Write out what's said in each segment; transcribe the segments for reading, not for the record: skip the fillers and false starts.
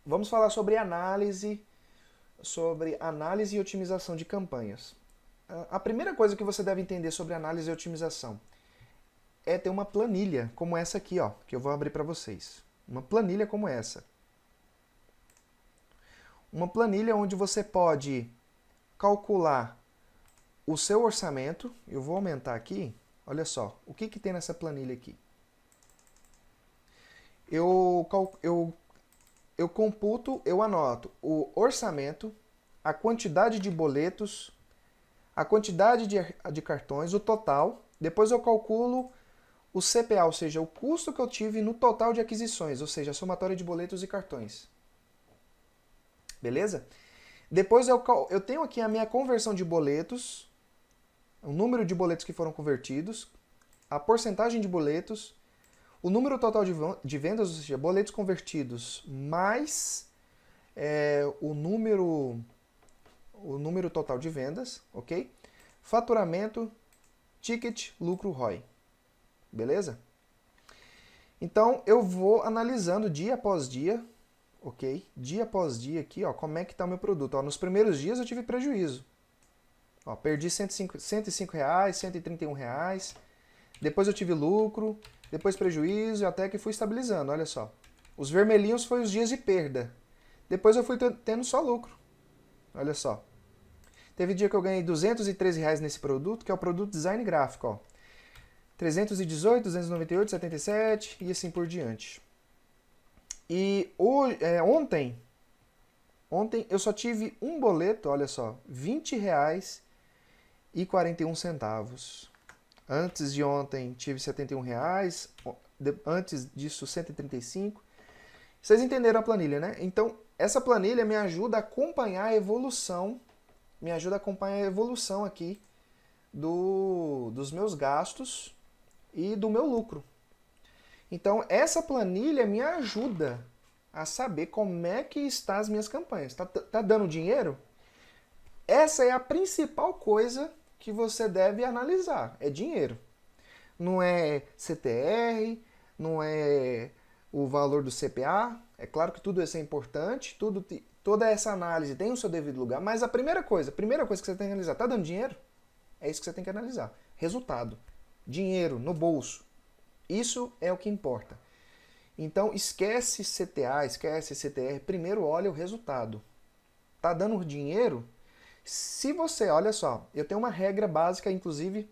Vamos falar sobre análise e otimização de campanhas. A primeira coisa que você deve entender sobre análise e otimização é ter uma planilha como essa aqui, ó, que eu vou abrir para vocês. Uma planilha como essa. Uma planilha onde você pode calcular o seu orçamento. Eu vou aumentar aqui. Olha só, o que tem nessa planilha aqui? Eu computo, eu anoto o orçamento, a quantidade de boletos, a quantidade de cartões, o total. Depois eu calculo o CPA, ou seja, o custo que eu tive no total de aquisições, ou seja, a somatória de boletos e cartões. Beleza? Depois eu tenho aqui a minha conversão de boletos, o número de boletos que foram convertidos, a porcentagem de boletos, o número total de vendas, ou seja, boletos convertidos, mais o número total de vendas, ok? Faturamento, ticket, lucro, ROI. Beleza? Então eu vou analisando dia após dia, ok? Dia após dia aqui, ó, como é que está o meu produto. Ó, nos primeiros dias eu tive prejuízo. Ó, perdi R$ 105, R$ 131. Depois eu tive lucro, depois prejuízo, até que fui estabilizando, olha só. Os vermelhinhos foram os dias de perda. Depois eu fui tendo só lucro. Olha só. Teve dia que eu ganhei R$ 213 nesse produto, que é o produto design gráfico, ó. 318, 298, 77 e assim por diante. E ontem eu só tive um boleto, olha só, R$ 20,41. Antes de ontem tive R$ 71, antes disso 135. Vocês entenderam a planilha, né? Então, essa planilha me ajuda a acompanhar a evolução, aqui dos meus gastos e do meu lucro. Então, essa planilha me ajuda a saber como é que estão as minhas campanhas. Tá dando dinheiro? Essa é a principal coisa que você deve analisar, é dinheiro. Não é CTR, não é o valor do CPA. É claro que tudo isso é importante, toda essa análise tem o seu devido lugar, mas a primeira coisa que você tem que analisar, tá dando dinheiro? É isso que você tem que analisar. Resultado. Dinheiro no bolso. Isso é o que importa. Então esquece CTA, esquece CTR, primeiro olha o resultado. Tá dando dinheiro? Se você, olha só, eu tenho uma regra básica, inclusive,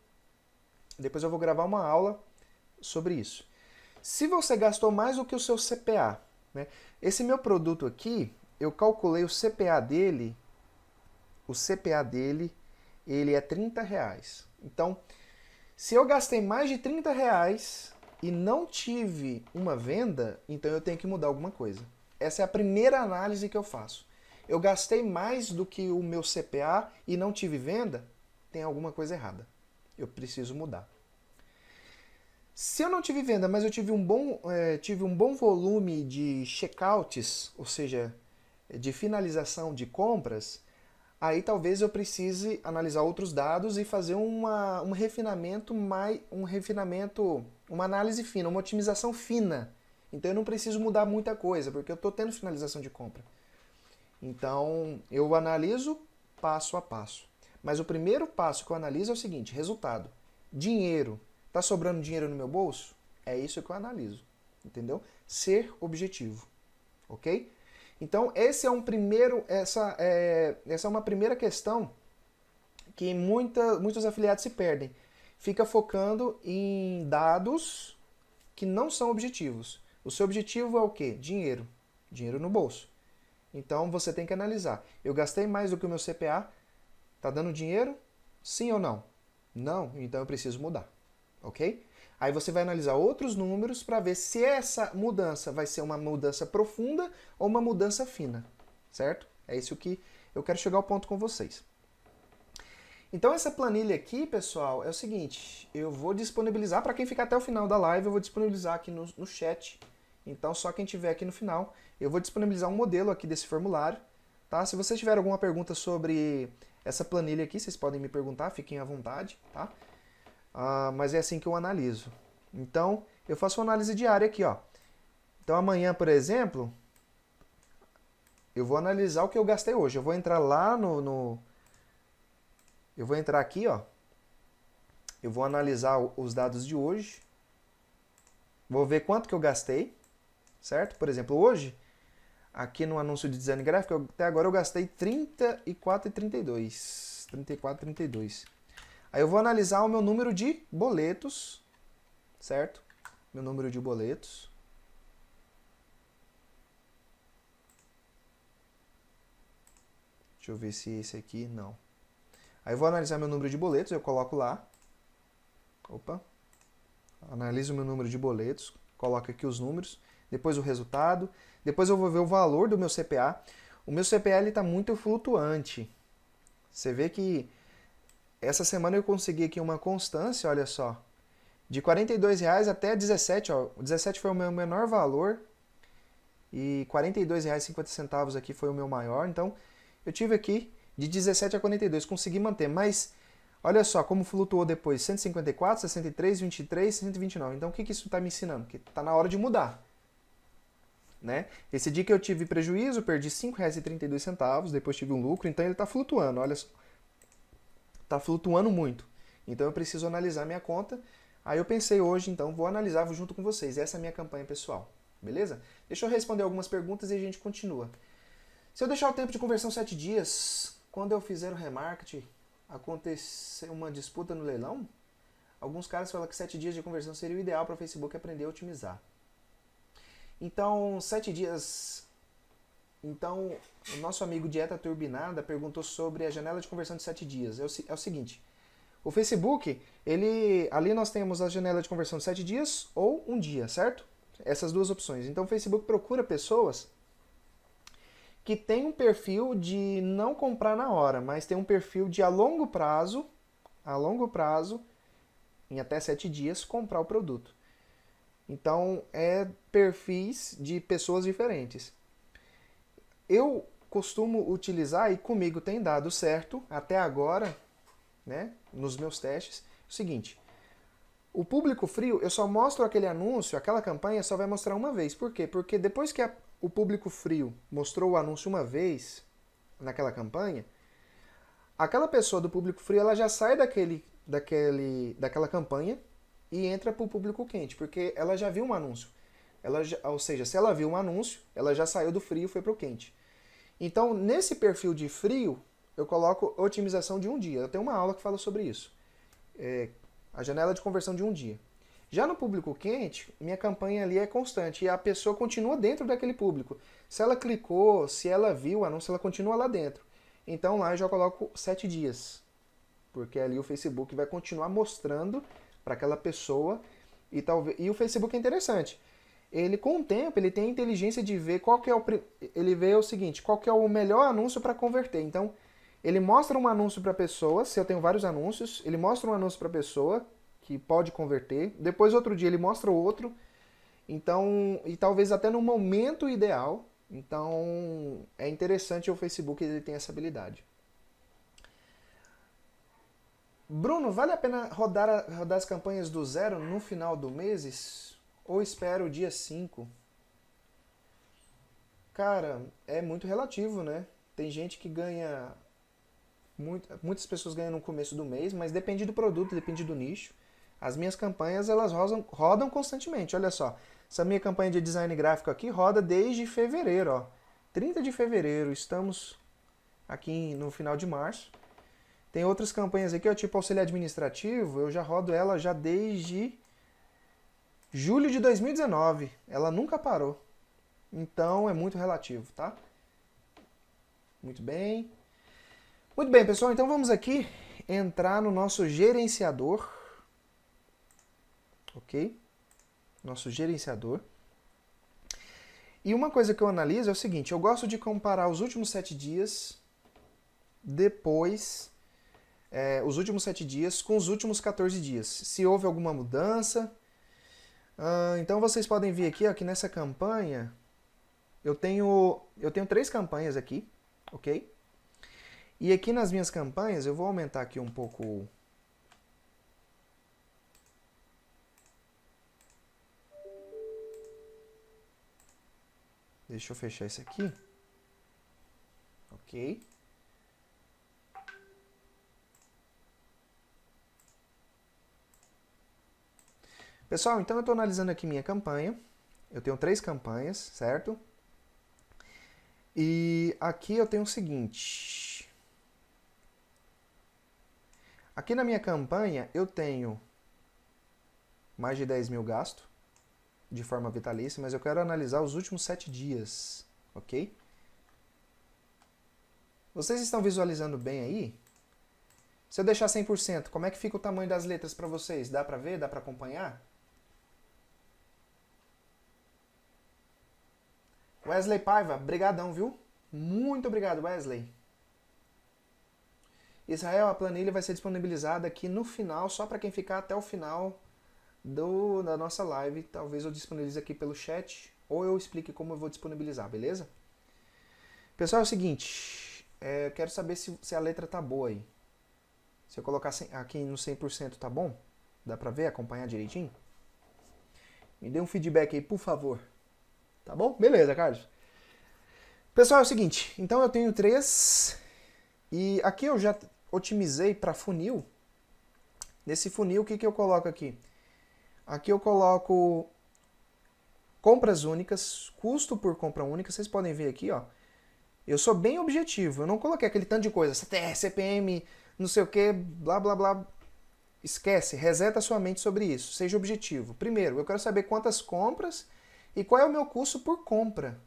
depois eu vou gravar uma aula sobre isso. Se você gastou mais do que o seu CPA, né? Esse meu produto aqui, eu calculei o CPA dele, ele é R$ 30. Então, se eu gastei mais de R$ 30 e não tive uma venda, então eu tenho que mudar alguma coisa. Essa é a primeira análise que eu faço. Eu gastei mais do que o meu CPA e não tive venda, tem alguma coisa errada. Eu preciso mudar. Se eu não tive venda, mas eu tive um bom volume de checkouts, ou seja, de finalização de compras, aí talvez eu precise analisar outros dados e fazer um refinamento, uma análise fina, uma otimização fina. Então eu não preciso mudar muita coisa, porque eu estou tendo finalização de compra. Então eu analiso passo a passo. Mas o primeiro passo que eu analiso é o seguinte: resultado. Dinheiro. Está sobrando dinheiro no meu bolso? É isso que eu analiso. Entendeu? Ser objetivo. Ok? Então, essa é uma primeira questão que muitos afiliados se perdem. Fica focando em dados que não são objetivos. O seu objetivo é o quê? Dinheiro. Dinheiro no bolso. Então, você tem que analisar. Eu gastei mais do que o meu CPA. Está dando dinheiro? Sim ou não? Não, então eu preciso mudar. Ok? Aí você vai analisar outros números para ver se essa mudança vai ser uma mudança profunda ou uma mudança fina, certo? É isso que eu quero chegar ao ponto com vocês. Então essa planilha aqui, pessoal, é o seguinte, eu vou disponibilizar, para quem ficar até o final da live, eu vou disponibilizar aqui no chat. Então só quem tiver aqui no final, eu vou disponibilizar um modelo aqui desse formulário. Tá? Se vocês tiverem alguma pergunta sobre essa planilha aqui, vocês podem me perguntar, fiquem à vontade, tá? Mas é assim que eu analiso. Então, eu faço uma análise diária aqui, ó. Então, amanhã, por exemplo, eu vou analisar o que eu gastei hoje. Eu vou entrar lá eu vou entrar aqui, ó. Eu vou analisar os dados de hoje. Vou ver quanto que eu gastei, certo? Por exemplo, hoje, aqui no anúncio de design gráfico, até agora eu gastei R$ 34,32. R$ 34,32. Aí eu vou analisar o meu número de boletos, certo? Meu número de boletos. Deixa eu ver se esse aqui, não. Aí eu vou analisar meu número de boletos, eu coloco lá. Opa. Analiso o meu número de boletos, coloco aqui os números, depois o resultado, depois eu vou ver o valor do meu CPA. O meu CPA está muito flutuante. Você vê que essa semana eu consegui aqui uma constância, olha só, de R$ 42,00 até 17, ó. O 17 foi o meu menor valor e R$ 42,50 aqui foi o meu maior. Então, eu tive aqui de 17 a 42, consegui manter, mas olha só como flutuou depois, 154, 63, 23, 129. Então, o que isso está me ensinando? Que está na hora de mudar. Né? Esse dia que eu tive prejuízo, perdi R$ 5,32, depois tive um lucro, então ele está flutuando, olha só. Está flutuando muito. Então, eu preciso analisar minha conta. Aí eu pensei hoje, então, vou analisar junto com vocês. Essa é a minha campanha pessoal. Beleza? Deixa eu responder algumas perguntas e a gente continua. Se eu deixar o tempo de conversão 7 dias, quando eu fizer o remarketing, acontecer uma disputa no leilão? Alguns caras falam que 7 dias de conversão seria o ideal para o Facebook aprender a otimizar. Então, 7 dias... Então, o nosso amigo Dieta Turbinada perguntou sobre a janela de conversão de 7 dias. É o seguinte, o Facebook, ali nós temos a janela de conversão de 7 dias ou um dia, certo? Essas duas opções. Então, o Facebook procura pessoas que tem um perfil de não comprar na hora, mas tem um perfil de a longo prazo, em até 7 dias, comprar o produto. Então, é perfis de pessoas diferentes. Eu costumo utilizar, e comigo tem dado certo, até agora, né, nos meus testes, o seguinte, o público frio, eu só mostro aquele anúncio, aquela campanha só vai mostrar uma vez. Por quê? Porque depois que o público frio mostrou o anúncio uma vez naquela campanha, aquela pessoa do público frio ela já sai daquela campanha e entra para o público quente, porque ela já viu um anúncio. Ou seja, se ela viu um anúncio, ela já saiu do frio e foi para o quente. Então, nesse perfil de frio, eu coloco otimização de um dia. Eu tenho uma aula que fala sobre isso. A janela de conversão de um dia. Já no público quente, minha campanha ali é constante e a pessoa continua dentro daquele público. Se ela clicou, se ela viu o anúncio, ela continua lá dentro. Então lá eu já coloco 7 dias, porque ali o Facebook vai continuar mostrando para aquela pessoa e o Facebook é interessante. Ele com o tempo ele tem a inteligência de ver ele vê o seguinte, qual que é o melhor anúncio para converter. Então ele mostra um anúncio para a pessoa, se eu tenho vários anúncios, ele mostra um anúncio para a pessoa que pode converter. Depois, outro dia, ele mostra outro. Então, e talvez até no momento ideal. Então, é interessante o Facebook, ele tem essa habilidade. Bruno, vale a pena rodar as campanhas do zero no final do mês? Ou espero o dia 5? Cara, é muito relativo, né? Tem gente que ganha muitas pessoas ganham no começo do mês, mas depende do produto, depende do nicho. As minhas campanhas, elas rodam constantemente. Olha só, essa minha campanha de design gráfico aqui roda desde fevereiro, ó. 30 de fevereiro, estamos aqui no final de março. Tem outras campanhas aqui, ó, tipo auxílio administrativo, eu já rodo ela já desde julho de 2019. Ela nunca parou. Então é muito relativo, tá? Muito bem. Muito bem, pessoal, então vamos aqui entrar no nosso gerenciador, ok? Nosso gerenciador. E uma coisa que eu analiso é o seguinte, eu gosto de comparar os últimos 7 dias, depois, os últimos 7 dias com os últimos 14 dias. Se houve alguma mudança. Então vocês podem ver aqui, ó, que nessa campanha, eu tenho 3 campanhas aqui, ok? E aqui nas minhas campanhas, eu vou aumentar aqui um pouco. Deixa eu fechar isso aqui. ok? Pessoal, então eu estou analisando aqui minha campanha. Eu tenho 3 campanhas, certo? E aqui eu tenho o seguinte. Aqui na minha campanha eu tenho mais de 10 mil gasto de forma vitalícia, mas eu quero analisar os últimos 7 dias, ok? Vocês estão visualizando bem aí? Se eu deixar 100%, como é que fica o tamanho das letras para vocês? Dá para ver? Dá para acompanhar? Wesley Paiva, brigadão, viu? Muito obrigado, Wesley. Israel, a planilha vai ser disponibilizada aqui no final, só para quem ficar até o final da nossa live. Talvez eu disponibilize aqui pelo chat, ou eu explique como eu vou disponibilizar, beleza? Pessoal, é o seguinte, eu quero saber se a letra tá boa aí. Se eu colocar aqui no 100% tá bom? Dá pra ver, acompanhar direitinho? Me dê um feedback aí, por favor. Tá bom? Beleza, Carlos. Pessoal, é o seguinte, então eu tenho 3 e aqui eu já otimizei para funil. Nesse funil, o que eu coloco aqui? Aqui eu coloco compras únicas, custo por compra única. Vocês podem ver aqui, ó. Eu sou bem objetivo, eu não coloquei aquele tanto de coisa, CTR, CPM, não sei o que, blá blá blá. Esquece, reseta sua mente sobre isso, seja objetivo. Primeiro, eu quero saber quantas compras e qual é o meu custo por compra.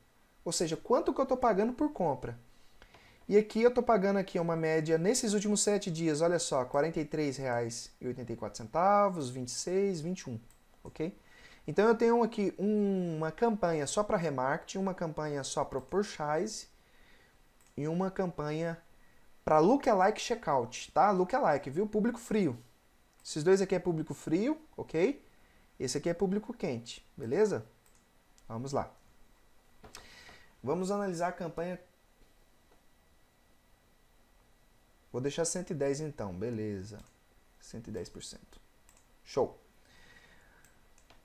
Ou seja, quanto que eu estou pagando por compra. E aqui eu estou pagando aqui uma média, nesses últimos 7 dias, olha só, R$ 43,84, 26, 21, ok? Então eu tenho aqui uma campanha só para remarketing, uma campanha só para purchase e uma campanha para lookalike checkout, tá? Lookalike, viu? Público frio. Esses dois aqui é público frio, ok? Esse aqui é público quente, beleza? Vamos lá. Vamos analisar a campanha. Vou deixar 110 então, beleza. 110%. Show.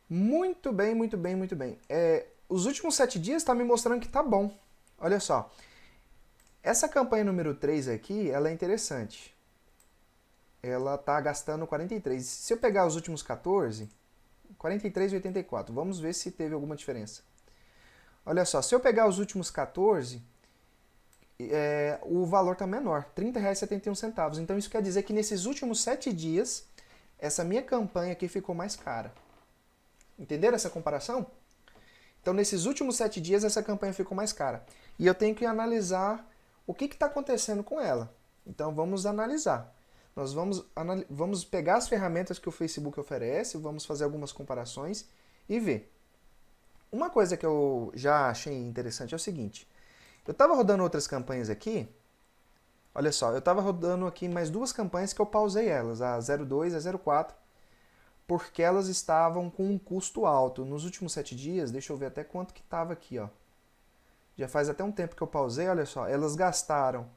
Muito bem, muito bem, muito bem. Os últimos 7 dias está me mostrando que tá bom. Olha só. Essa campanha número 3 aqui, ela é interessante. Ela tá gastando 43. Se eu pegar os últimos 14, 43,84. Vamos ver se teve alguma diferença. Olha só, se eu pegar os últimos 14, o valor está menor, R$ 30,71. Então isso quer dizer que nesses últimos 7 dias, essa minha campanha aqui ficou mais cara. Entenderam essa comparação? Então nesses últimos 7 dias, essa campanha ficou mais cara. E eu tenho que analisar o que está acontecendo com ela. Então vamos analisar. Nós vamos pegar as ferramentas que o Facebook oferece, vamos fazer algumas comparações e ver. Uma coisa que eu já achei interessante é o seguinte. Eu estava rodando outras campanhas aqui. Olha só, eu estava rodando aqui mais 2 campanhas que eu pausei elas, a 02 e a 04, porque elas estavam com um custo alto. Nos últimos 7 dias, deixa eu ver até quanto que estava aqui, ó. Já faz até um tempo que eu pausei, olha só, elas gastaram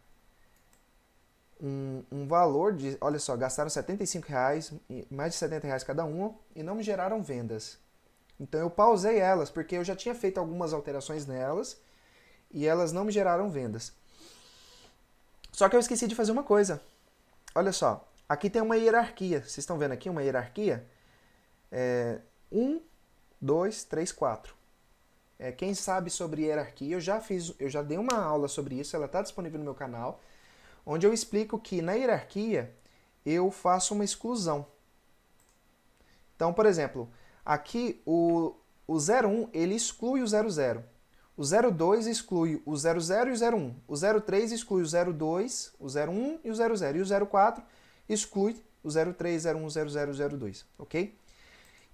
um valor de, olha só, gastaram R$75, mais de R$70 cada uma, e não me geraram vendas. Então eu pausei elas, porque eu já tinha feito algumas alterações nelas, e elas não me geraram vendas. Só que eu esqueci de fazer uma coisa. Olha só, aqui tem uma hierarquia. Vocês estão vendo aqui uma hierarquia? 1, 2, 3, 4. Quem sabe sobre hierarquia, eu já dei uma aula sobre isso, ela está disponível no meu canal, onde eu explico que na hierarquia eu faço uma exclusão. Então, por exemplo, aqui o 01 ele exclui o 00. O 02 exclui o 00 e o 01. O 03 exclui o 02, o 01 e o 00. E o 04 exclui o 03, 01, 00 e 02. Ok?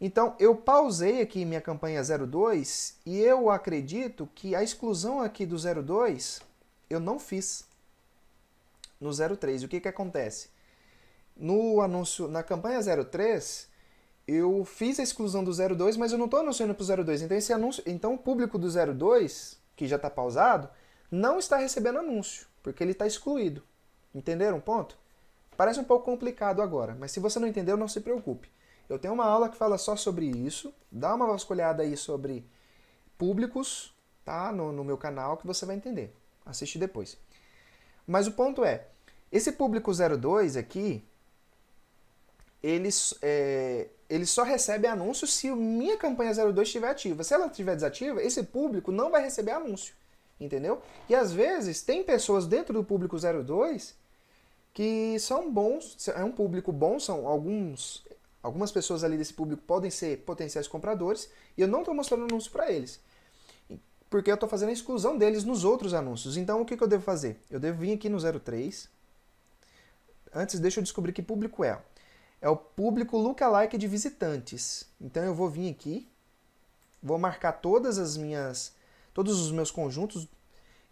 Então, eu pausei aqui minha campanha 02 e eu acredito que a exclusão aqui do 02 eu não fiz no 03. O que acontece? No anúncio, na campanha 03, eu fiz a exclusão do 02, mas eu não estou anunciando para o 02. Então, esse anúncio, então o público do 02, que já está pausado, não está recebendo anúncio, porque ele está excluído. Entenderam o ponto? Parece um pouco complicado agora, mas se você não entendeu, não se preocupe. Eu tenho uma aula que fala só sobre isso, dá uma vasculhada aí sobre públicos, tá? No meu canal, que você vai entender. Assiste depois. Mas o ponto é, esse público 02 aqui, ele só recebe anúncio se a minha campanha 02 estiver ativa. Se ela estiver desativa, esse público não vai receber anúncio, entendeu? E às vezes tem pessoas dentro do público 02 que são bons, é um público bom, são algumas pessoas ali desse público podem ser potenciais compradores e eu não estou mostrando anúncio para eles. Porque eu estou fazendo a exclusão deles nos outros anúncios. Então o que eu devo fazer? Eu devo vir aqui no 03. Antes, deixa eu descobrir que público é. É o público lookalike de visitantes. Então eu vou vir aqui, vou marcar todos os meus conjuntos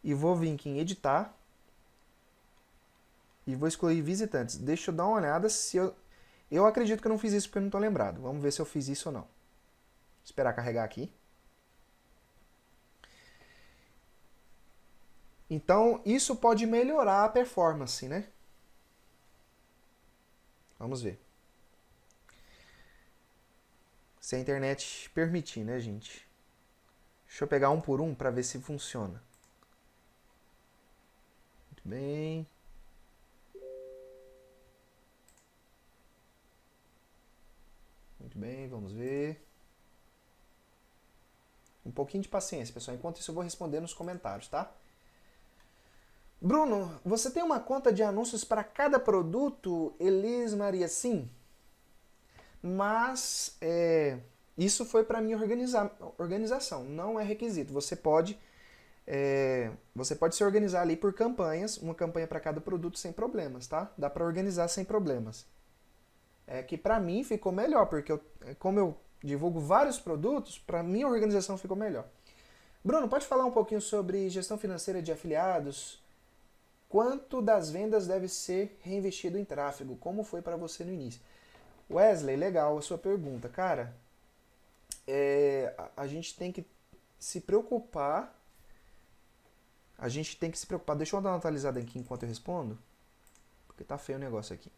e vou vir aqui em editar e vou excluir visitantes. Deixa eu dar uma olhada se eu acredito que eu não fiz isso porque eu não estou lembrado. Vamos ver se eu fiz isso ou não. Esperar carregar aqui. Então isso pode melhorar a performance, né? Vamos ver. Se a internet permitir, né, gente? Deixa eu pegar um por um para ver se funciona. Muito bem. Muito bem, vamos ver. Um pouquinho de paciência, pessoal. Enquanto isso eu vou responder nos comentários, tá? Bruno, você tem uma conta de anúncios para cada produto? Elis Maria, sim. Mas isso foi para minha organização, não é requisito. Você pode se organizar ali por campanhas, uma campanha para cada produto sem problemas, tá? Dá para organizar sem problemas. É que para mim ficou melhor, porque como eu divulgo vários produtos, para minha organização ficou melhor. Bruno, pode falar um pouquinho sobre gestão financeira de afiliados? Quanto das vendas deve ser reinvestido em tráfego? Como foi para você no início? Wesley, legal a sua pergunta. Cara, a gente tem que se preocupar. Deixa eu dar uma atualizada aqui enquanto eu respondo. Porque tá feio o negócio aqui.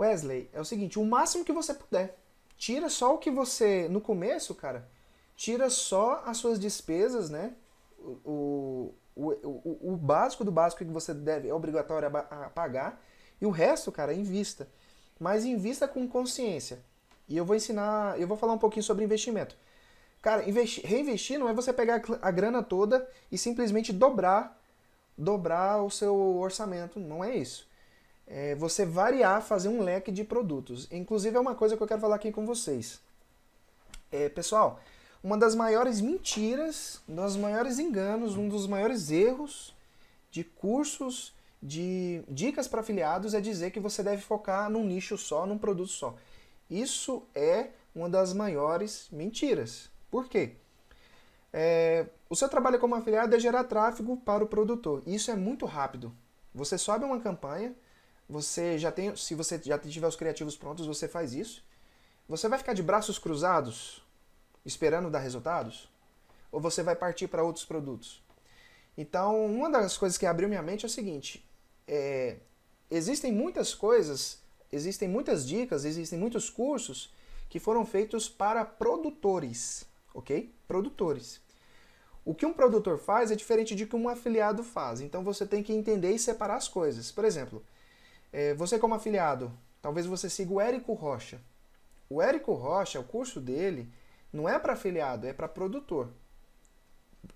Wesley, é o seguinte, o máximo que você puder. Tira só o que você... No começo, cara, tira só as suas despesas, né? O básico do básico que você é obrigatório a pagar. E o resto, cara, invista. Mas invista com consciência. E eu vou falar um pouquinho sobre investimento. Cara, reinvestir não é você pegar a grana toda e simplesmente dobrar o seu orçamento. Não é isso. É você variar, fazer um leque de produtos. Inclusive é uma coisa que eu quero falar aqui com vocês. Pessoal, uma das maiores mentiras, um dos maiores enganos, um dos maiores erros de cursos, de dicas para afiliados é dizer que você deve focar num nicho só, num produto só. Isso é uma das maiores mentiras. Por quê? O seu trabalho como afiliado é gerar tráfego para o produtor. Isso é muito rápido. Você sobe uma campanha, se você já tiver os criativos prontos, você faz isso. Você vai ficar de braços cruzados esperando dar resultados? Ou você vai partir para outros produtos? Então, uma das coisas que abriu minha mente é o seguinte, existem muitas coisas, existem muitas dicas, existem muitos cursos que foram feitos para produtores, ok? Produtores. O que um produtor faz é diferente de que um afiliado faz, então você tem que entender e separar as coisas. Por exemplo, você como afiliado, talvez você siga o Érico Rocha. O Érico Rocha, o curso dele, não é para afiliado, é para produtor.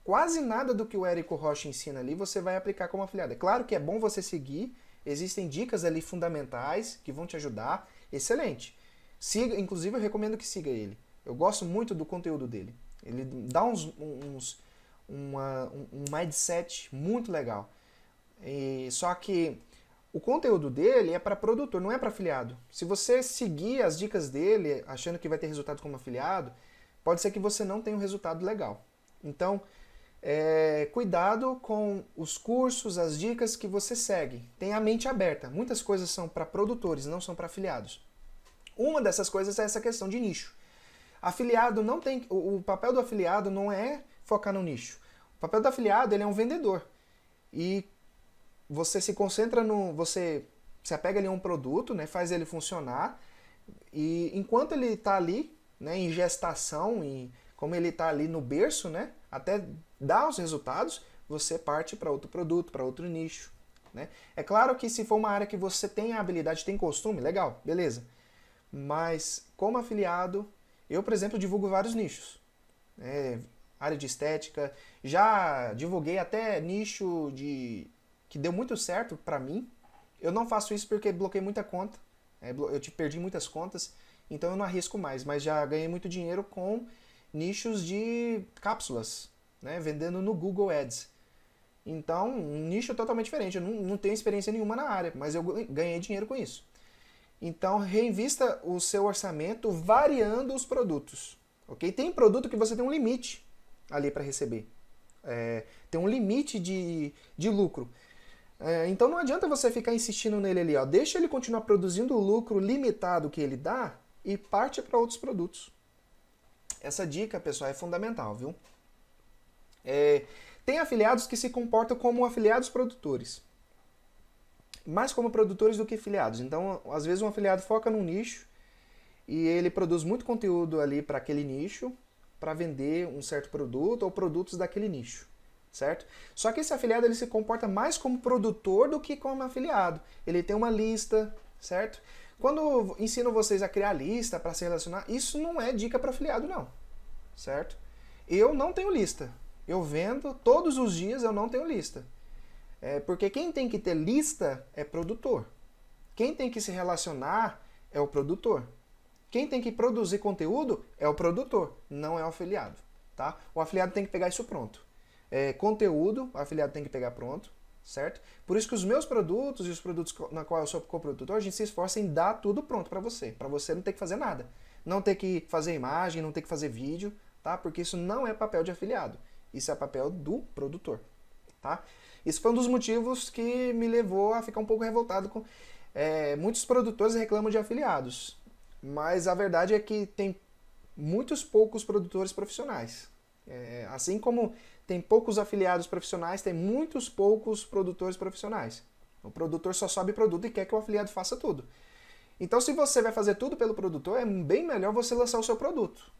Quase nada do que o Érico Rocha ensina ali você vai aplicar como afiliado. É claro que é bom você seguir, existem dicas ali fundamentais que vão te ajudar, excelente. Siga, inclusive eu recomendo que siga ele. Eu gosto muito do conteúdo dele. Ele dá um mindset muito legal. Só que o conteúdo dele é para produtor, não é para afiliado. Se você seguir as dicas dele, achando que vai ter resultado como afiliado, pode ser que você não tenha um resultado legal. Então, cuidado com os cursos, as dicas que você segue. Tenha a mente aberta. Muitas coisas são para produtores, não são para afiliados. Uma dessas coisas é essa questão de nicho. Afiliado não tem... O papel do afiliado não é focar no nicho. O papel do afiliado, ele é um vendedor. E você se concentra no... Você se apega ali a um produto, né, faz ele funcionar, e enquanto ele está ali, né, em gestação, como ele está ali no berço, né, até dar os resultados, você parte para outro produto, para outro nicho. né? É claro que se for uma área que você tem a habilidade, tem costume, legal, beleza. Mas como afiliado, eu, por exemplo, divulgo vários nichos. Área de estética, já divulguei até nicho que deu muito certo pra mim. Eu não faço isso porque bloqueei muita conta, eu perdi muitas contas, então eu não arrisco mais, mas já ganhei muito dinheiro com nichos de cápsulas, né, vendendo no Google Ads. Então, um nicho totalmente diferente, eu não tenho experiência nenhuma na área, mas eu ganhei dinheiro com isso. Então, reinvista o seu orçamento variando os produtos. Ok? Tem produto que você tem um limite ali para receber. Tem um limite de lucro. Então não adianta você ficar insistindo nele ali. Ó. Deixa ele continuar produzindo o lucro limitado que ele dá e parte para outros produtos. Essa dica, pessoal, é fundamental, viu? Tem afiliados que se comportam como afiliados produtores. Mais como produtores do que afiliados. Então, às vezes um afiliado foca num nicho e ele produz muito conteúdo ali para aquele nicho para vender um certo produto ou produtos daquele nicho, certo? Só que esse afiliado ele se comporta mais como produtor do que como afiliado. Ele tem uma lista, certo? Quando eu ensino vocês a criar lista para se relacionar, isso não é dica para afiliado não, certo? Eu não tenho lista. Eu vendo todos os dias, eu não tenho lista. Porque quem tem que ter lista é produtor. Quem tem que se relacionar é o produtor. Quem tem que produzir conteúdo é o produtor, não é o afiliado. Tá? O afiliado tem que pegar isso pronto. Conteúdo, o afiliado tem que pegar pronto, certo? Por isso que os meus produtos e os produtos na qual eu sou coprodutor, a gente se esforça em dar tudo pronto para você não ter que fazer nada. Não ter que fazer imagem, não ter que fazer vídeo, tá? Porque isso não é papel de afiliado. Isso é papel do produtor, tá? Isso foi um dos motivos que me levou a ficar um pouco revoltado com... muitos produtores reclamam de afiliados, mas a verdade é que tem muitos poucos produtores profissionais. Assim como tem poucos afiliados profissionais, tem muitos poucos produtores profissionais. O produtor só sobe produto e quer que o afiliado faça tudo. Então, se você vai fazer tudo pelo produtor, é bem melhor você lançar o seu produto.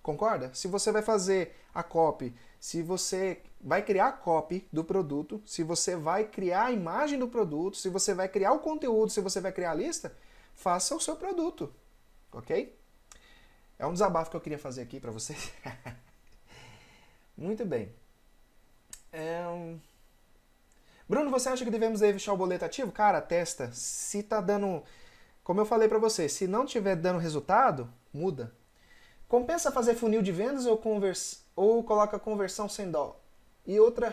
Concorda? Se você vai fazer a copy, se você vai criar a copy do produto, se você vai criar a imagem do produto, se você vai criar o conteúdo, se você vai criar a lista, faça o seu produto, ok? É um desabafo que eu queria fazer aqui para vocês. Muito bem. Bruno, você acha que devemos deixar o boleto ativo? Cara, testa. Se tá dando... Como eu falei para você, se não tiver dando resultado, muda. Compensa fazer funil de vendas ou coloca conversão sem dó? E outra,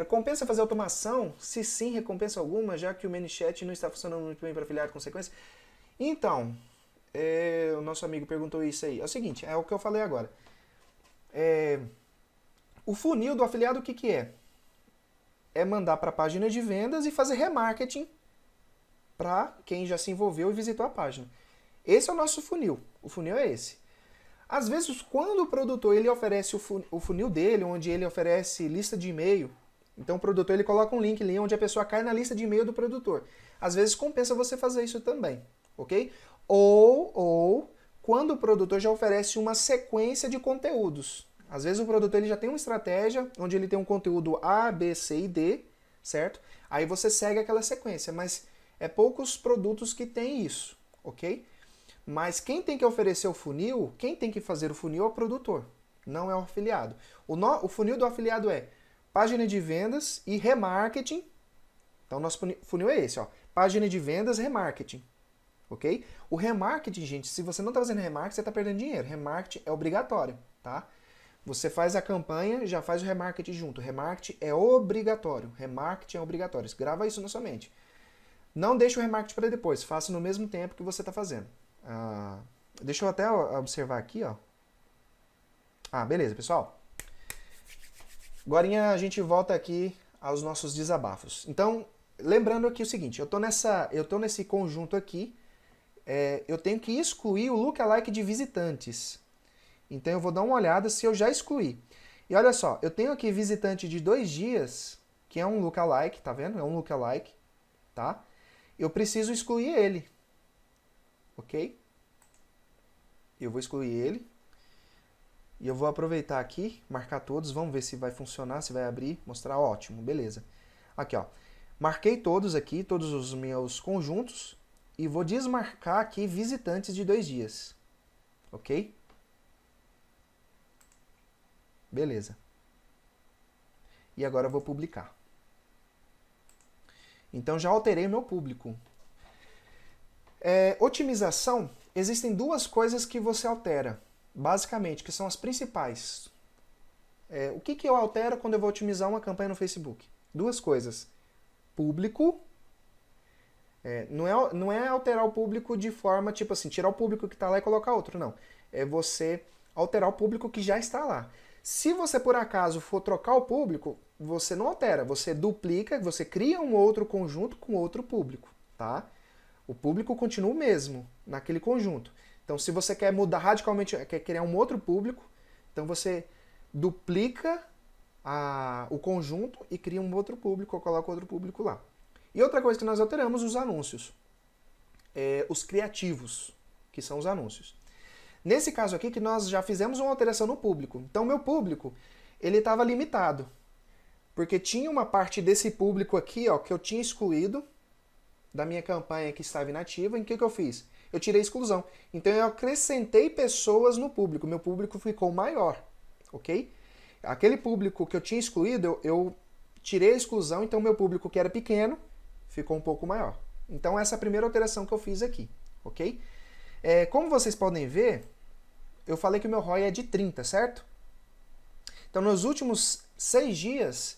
compensa fazer automação? Se sim, recompensa alguma, já que o ManyChat não está funcionando muito bem para afiliado consequência? Então, o nosso amigo perguntou isso aí. É o seguinte, é o que eu falei agora. O funil do afiliado, o que que é? É mandar para a página de vendas e fazer remarketing para quem já se envolveu e visitou a página. Esse é o nosso funil. O funil é esse. Às vezes, quando o produtor ele oferece o funil dele, onde ele oferece lista de e-mail, então o produtor ele coloca um link ali onde a pessoa cai na lista de e-mail do produtor. Às vezes compensa você fazer isso também, ok? Ou quando o produtor já oferece uma sequência de conteúdos. Às vezes o produtor ele já tem uma estratégia onde ele tem um conteúdo A, B, C e D, certo? Aí você segue aquela sequência, mas é poucos produtos que tem isso, ok? Mas quem tem que oferecer o funil, quem tem que fazer o funil é o produtor, não é o afiliado. O funil do afiliado é página de vendas e remarketing. Então, nosso funil é esse, ó, página de vendas, remarketing, ok? O remarketing, gente, se você não está fazendo remarketing, você está perdendo dinheiro. Remarketing é obrigatório, tá? Você faz a campanha, já faz o remarketing junto. Remarketing é obrigatório. Remarketing é obrigatório. Grava isso na sua mente. Não deixe o remarketing para depois. Faça no mesmo tempo que você está fazendo. Deixa eu até observar aqui, ó. Beleza, pessoal. Agora a gente volta aqui aos nossos desabafos. Então, lembrando aqui o seguinte, eu tô nesse conjunto aqui, eu tenho que excluir o lookalike de visitantes. Então eu vou dar uma olhada se eu já excluí. E olha só, eu tenho aqui visitante de 2 dias, que é um lookalike, tá vendo? É um lookalike, tá? Eu preciso excluir ele. Ok? Eu vou excluir ele. E eu vou aproveitar aqui, marcar todos, vamos ver se vai funcionar, se vai abrir, mostrar, ótimo, beleza. Aqui, ó. Marquei todos aqui, todos os meus conjuntos, e vou desmarcar aqui visitantes de 2 dias. Ok? Beleza. E agora eu vou publicar. Então já alterei o meu público. Otimização, existem 2 coisas que você altera, basicamente, que são as principais. O que eu altero quando eu vou otimizar uma campanha no Facebook? 2 coisas. Público. Não é alterar o público de forma, tipo assim, tirar o público que está lá e colocar outro, não. É você alterar o público que já está lá. Se você, por acaso, for trocar o público, você não altera, você duplica, você cria um outro conjunto com outro público, tá? O público continua o mesmo naquele conjunto. Então, se você quer mudar radicalmente, quer criar um outro público, então você duplica o conjunto e cria um outro público, ou coloca outro público lá. E outra coisa que nós alteramos, os anúncios. Os criativos, que são os anúncios. Nesse caso aqui, que nós já fizemos uma alteração no público. Então, meu público, ele estava limitado. Porque tinha uma parte desse público aqui, ó, que eu tinha excluído da minha campanha que estava inativa. Em que eu fiz? Eu tirei a exclusão. Então, eu acrescentei pessoas no público. Meu público ficou maior, ok? Aquele público que eu tinha excluído, eu tirei a exclusão. Então, meu público que era pequeno ficou um pouco maior. Então, essa é a primeira alteração que eu fiz aqui, ok? Como vocês podem ver, eu falei que o meu ROI é de 30, certo? Então, nos últimos 7 dias,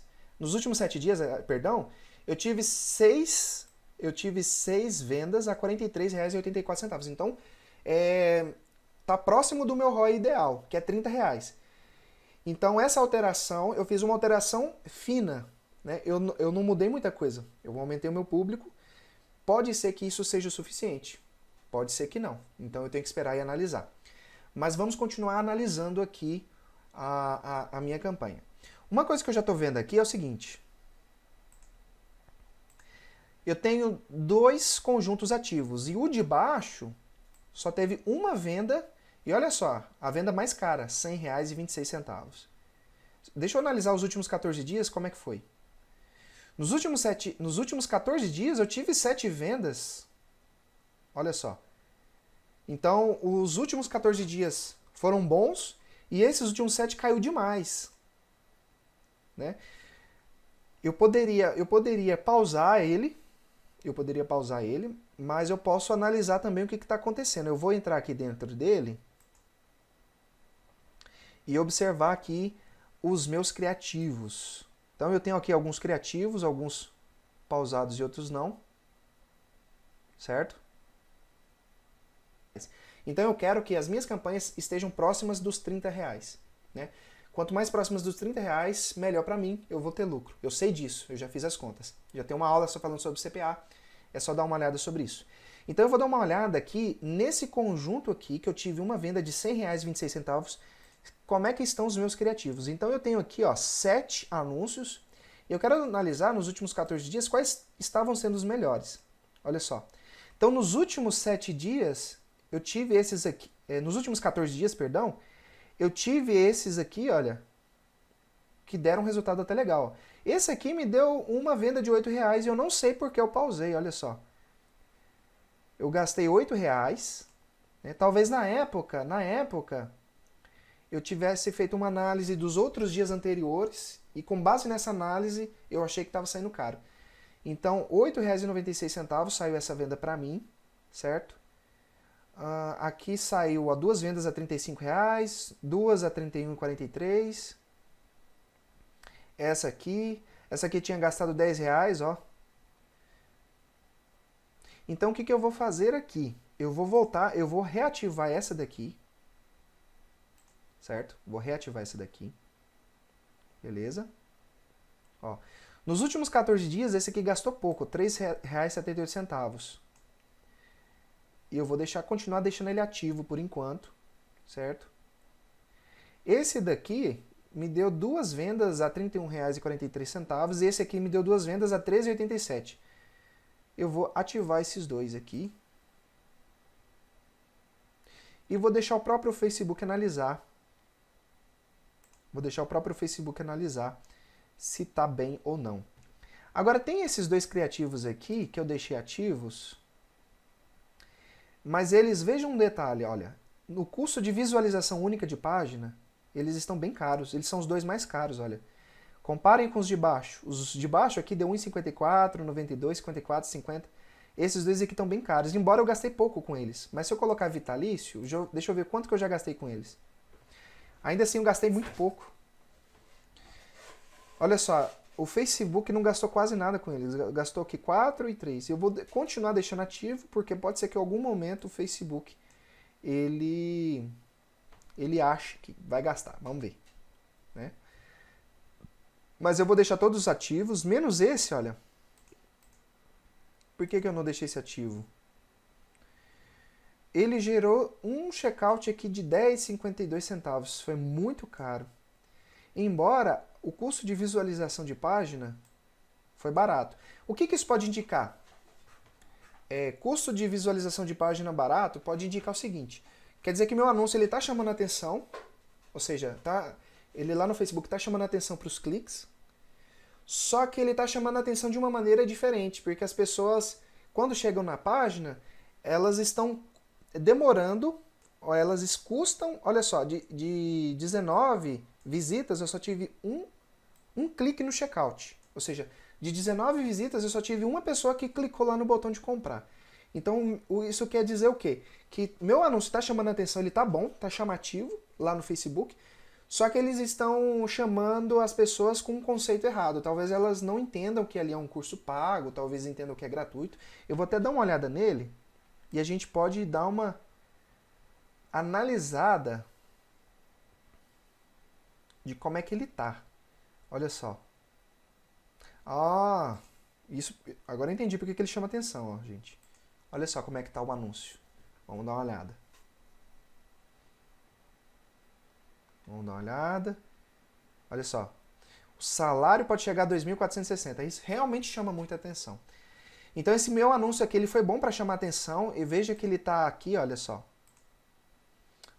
perdão, eu tive 6 vendas a R$ 43,84. Então, tá próximo do meu ROI ideal, que é R$ 30. Então, essa alteração, eu fiz uma alteração fina, né? Eu não mudei muita coisa. Eu aumentei o meu público. Pode ser que isso seja o suficiente. Pode ser que não. Então, eu tenho que esperar e analisar. Mas vamos continuar analisando aqui a minha campanha. Uma coisa que eu já estou vendo aqui é o seguinte. Eu tenho 2 conjuntos ativos e o de baixo só teve uma venda. E olha só, a venda mais cara, R$ 100,26. Deixa eu analisar os últimos 14 dias, como é que foi. Nos últimos 14 dias eu tive 7 vendas. Olha só. Então, os últimos 14 dias foram bons e esses últimos 7 caiu demais. Né? Eu poderia pausar ele, mas eu posso analisar também o que está acontecendo. Eu vou entrar aqui dentro dele e observar aqui os meus criativos. Então eu tenho aqui alguns criativos, alguns pausados e outros não. Certo? Então eu quero que as minhas campanhas estejam próximas dos R$ 30. Né? Quanto mais próximas dos R$ 30, melhor para mim, eu vou ter lucro. Eu sei disso, eu já fiz as contas. Já tem uma aula só falando sobre CPA, é só dar uma olhada sobre isso. Então eu vou dar uma olhada aqui nesse conjunto aqui, que eu tive uma venda de R$ 100,26, como é que estão os meus criativos. Então eu tenho aqui, ó, 7 anúncios, e eu quero analisar nos últimos 14 dias quais estavam sendo os melhores. Olha só. Então nos últimos 7 dias, eu tive esses aqui, nos últimos 14 dias, perdão, eu tive esses aqui, olha, que deram um resultado até legal. Esse aqui me deu uma venda de R$ 8,00 e eu não sei porque eu pausei, olha só. Eu gastei R$ 8,00, né? Talvez na época, eu tivesse feito uma análise dos outros dias anteriores e com base nessa análise eu achei que estava saindo caro. Então, R$ 8,96 saiu essa venda para mim, certo? Aqui saiu 2 vendas a R$ 35,00, 2 a R$ 31,43. Essa aqui tinha gastado R$ 10,00, ó. Então o que eu vou fazer aqui? Eu vou reativar essa daqui. Certo? Vou reativar essa daqui. Beleza? Ó. Nos últimos 14 dias, esse aqui gastou pouco, R$ 3,78. E eu vou continuar deixando ele ativo por enquanto, certo? Esse daqui me deu 2 vendas a R$ 31,43 e esse aqui me deu 2 vendas a R$ 13,87. Eu vou ativar esses dois aqui. E vou deixar o próprio Facebook analisar. Se está bem ou não. Agora tem esses dois criativos aqui que eu deixei ativos, mas eles, vejam um detalhe, olha, no custo de visualização única de página, eles estão bem caros, eles são os dois mais caros, olha. Comparem com os de baixo. Os de baixo aqui deu 1,54, 92, 54, 50. Esses dois aqui estão bem caros, embora eu gastei pouco com eles. Mas se eu colocar vitalício, deixa eu ver quanto que eu já gastei com eles. Ainda assim eu gastei muito pouco. Olha só, o Facebook não gastou quase nada com eles. Gastou aqui 4 e 3. Eu vou continuar deixando ativo, porque pode ser que em algum momento o Facebook ele ache que vai gastar. Vamos ver. Né? Mas eu vou deixar todos ativos, menos esse, olha. Por que eu não deixei esse ativo? Ele gerou um checkout aqui de 10,52 centavos. Foi muito caro. Embora o custo de visualização de página foi barato. O que isso pode indicar? Custo de visualização de página barato pode indicar o seguinte. Quer dizer que meu anúncio está chamando a atenção, ou seja, ele lá no Facebook está chamando a atenção para os cliques, só que ele está chamando a atenção de uma maneira diferente, porque as pessoas, quando chegam na página, elas estão demorando, ou elas custam, olha só, de 19 visitas eu só tive um clique no checkout. Ou seja, de 19 visitas eu só tive uma pessoa que clicou lá no botão de comprar. Então isso quer dizer o quê? Que meu anúncio está chamando a atenção, ele está bom, está chamativo lá no Facebook, só que eles estão chamando as pessoas com um conceito errado. Talvez elas não entendam que ali é um curso pago, talvez entendam que é gratuito. Eu vou até dar uma olhada nele e a gente pode dar uma analisada de como é que ele tá. Olha só. Isso, agora eu entendi porque que ele chama atenção, ó, gente. Olha só como é que tá o anúncio. Vamos dar uma olhada. Vamos dar uma olhada. Olha só. O salário pode chegar a 2.460. Isso realmente chama muita atenção. Então esse meu anúncio aqui ele foi bom para chamar atenção. E veja que ele está aqui, olha só.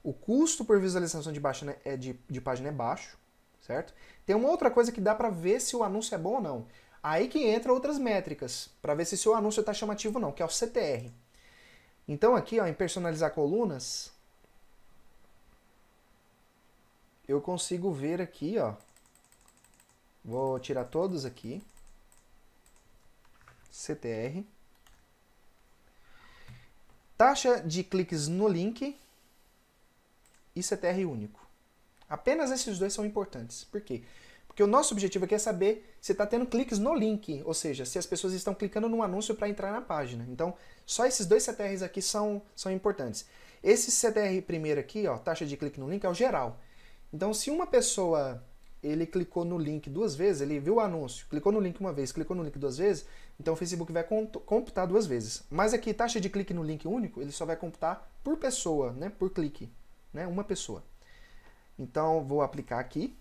O custo por visualização de página é baixo, certo? Tem uma outra coisa que dá para ver se o anúncio é bom ou não. Aí que entra outras métricas, para ver se seu anúncio está chamativo ou não, que é o CTR. Então aqui, ó, em personalizar colunas, eu consigo ver aqui, ó. Vou tirar todos aqui. CTR. Taxa de cliques no link e CTR único. Apenas esses dois são importantes. Por quê? Porque o nosso objetivo aqui é saber se está tendo cliques no link, ou seja, se as pessoas estão clicando no anúncio para entrar na página. Então, só esses dois CTRs aqui são importantes. Esse CTR primeiro aqui, ó, taxa de clique no link, é o geral. Então, se uma pessoa ele clicou no link duas vezes, ele viu o anúncio, clicou no link uma vez, clicou no link duas vezes, então o Facebook vai computar duas vezes. Mas aqui, taxa de clique no link único, ele só vai computar por pessoa, né, por clique, né, uma pessoa. Então, vou aplicar aqui.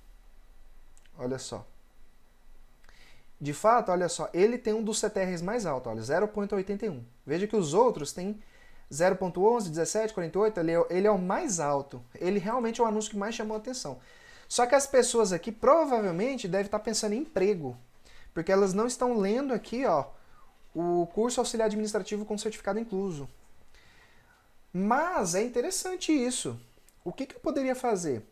Olha só. De fato, olha só, ele tem um dos CTRs mais alto, olha, 0,81. Veja que os outros têm 0,11, 17, 48, ele é o mais alto. Ele realmente é o anúncio que mais chamou a atenção. Só que as pessoas aqui provavelmente devem estar pensando em emprego, porque elas não estão lendo aqui, ó, o curso auxiliar administrativo com certificado incluso. Mas é interessante isso. O que eu poderia fazer?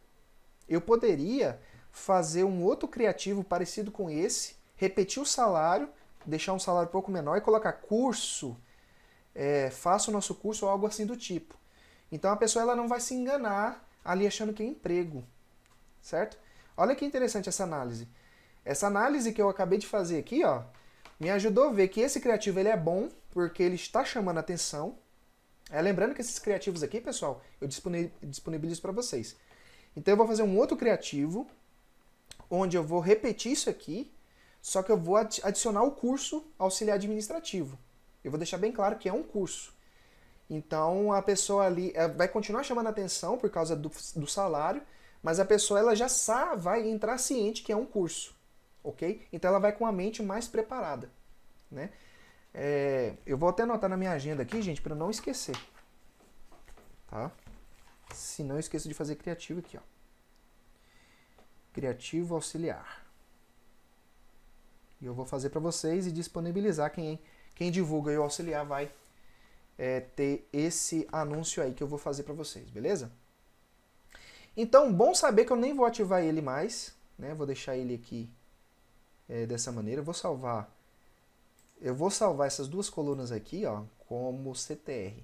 Eu poderia fazer um outro criativo parecido com esse, repetir o salário, deixar um salário um pouco menor e colocar curso, faça o nosso curso ou algo assim do tipo. Então a pessoa ela não vai se enganar ali achando que é emprego, certo? Olha que interessante essa análise. Essa análise que eu acabei de fazer aqui, ó, me ajudou a ver que esse criativo ele é bom porque ele está chamando a atenção. Lembrando que esses criativos aqui, pessoal, eu disponibilizo para vocês. Então eu vou fazer um outro criativo, onde eu vou repetir isso aqui, só que eu vou adicionar o curso auxiliar administrativo. Eu vou deixar bem claro que é um curso. Então a pessoa ali vai continuar chamando a atenção por causa do salário, mas a pessoa ela já vai entrar ciente que é um curso, ok? Então ela vai com a mente mais preparada, né? Eu vou até anotar na minha agenda aqui, gente, para não esquecer, tá? Se não, eu esqueço de fazer criativo aqui, ó. Criativo auxiliar. E eu vou fazer para vocês e disponibilizar. Quem divulga e o auxiliar vai ter esse anúncio aí que eu vou fazer para vocês, beleza? Então, bom saber que eu nem vou ativar ele mais, né? Vou deixar ele aqui dessa maneira. Eu vou salvar essas duas colunas aqui, ó, como CTR.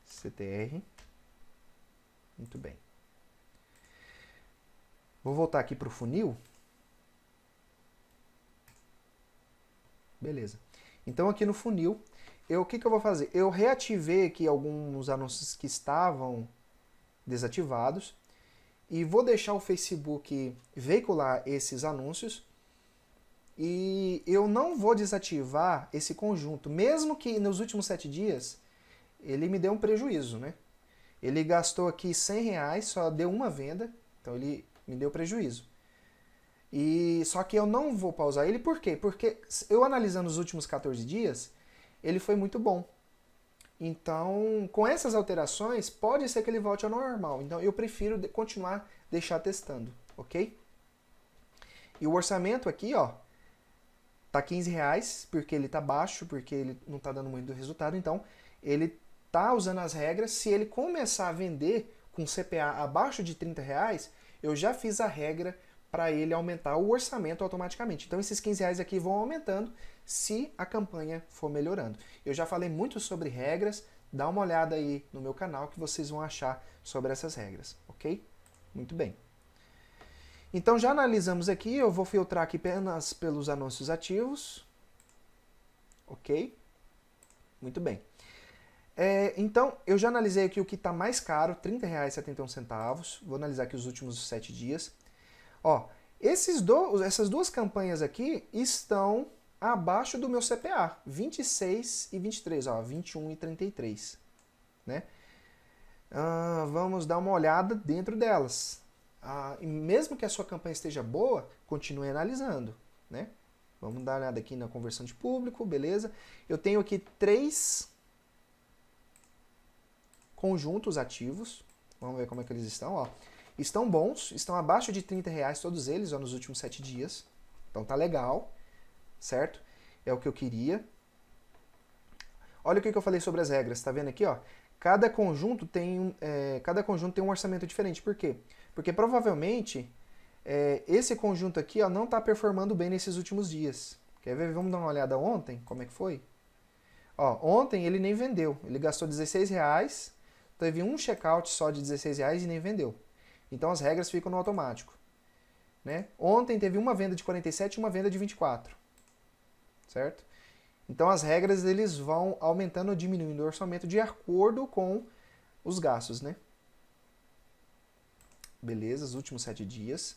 CTR. Muito bem. Vou voltar aqui para o funil. Beleza. Então aqui no funil, o que eu vou fazer? Eu reativei aqui alguns anúncios que estavam desativados e vou deixar o Facebook veicular esses anúncios e eu não vou desativar esse conjunto, mesmo que nos últimos 7 dias ele me deu um prejuízo, né? Ele gastou aqui R$100, só deu uma venda, então ele me deu prejuízo. Só que eu não vou pausar ele, por quê? Porque eu analisando os últimos 14 dias, ele foi muito bom. Então, com essas alterações, pode ser que ele volte ao normal. Então, eu prefiro continuar, deixar testando, ok? E o orçamento aqui, ó, tá R$15, porque ele tá baixo, porque ele não tá dando muito resultado. Então, ele tá usando as regras. Se ele começar a vender com CPA abaixo de R$30, eu já fiz a regra para ele aumentar o orçamento automaticamente. Então esses R$15 aqui vão aumentando se a campanha for melhorando. Eu já falei muito sobre regras, dá uma olhada aí no meu canal que vocês vão achar sobre essas regras, ok? Muito bem. Então já analisamos aqui, eu vou filtrar aqui apenas pelos anúncios ativos, ok? Muito bem. Então eu já analisei aqui o que está mais caro, R$30,71, vou analisar aqui os últimos 7 dias. Ó, essas duas campanhas aqui estão abaixo do meu CPA, 26 e 23, ó, 21 e 33, né? Vamos dar uma olhada dentro delas. E mesmo que a sua campanha esteja boa, continue analisando, né? Vamos dar uma olhada aqui na conversão de público, beleza? Eu tenho aqui 3 conjuntos ativos, vamos ver como é que eles estão, ó. Estão bons, estão abaixo de R$30 todos eles, ó, nos últimos 7 dias. Então tá legal, certo? É o que eu queria. Olha o que eu falei sobre as regras, tá vendo aqui, ó? Cada conjunto tem um orçamento diferente. Por quê? Porque provavelmente esse conjunto aqui, ó, não está performando bem nesses últimos dias. Quer ver? Vamos dar uma olhada ontem, como é que foi? Ó, ontem ele nem vendeu, ele gastou R$16, teve um checkout só de R$16 e nem vendeu. Então as regras ficam no automático, né? Ontem teve uma venda de 47 e uma venda de 24, certo? Então as regras eles vão aumentando ou diminuindo o orçamento de acordo com os gastos, né? Beleza, os últimos 7 dias.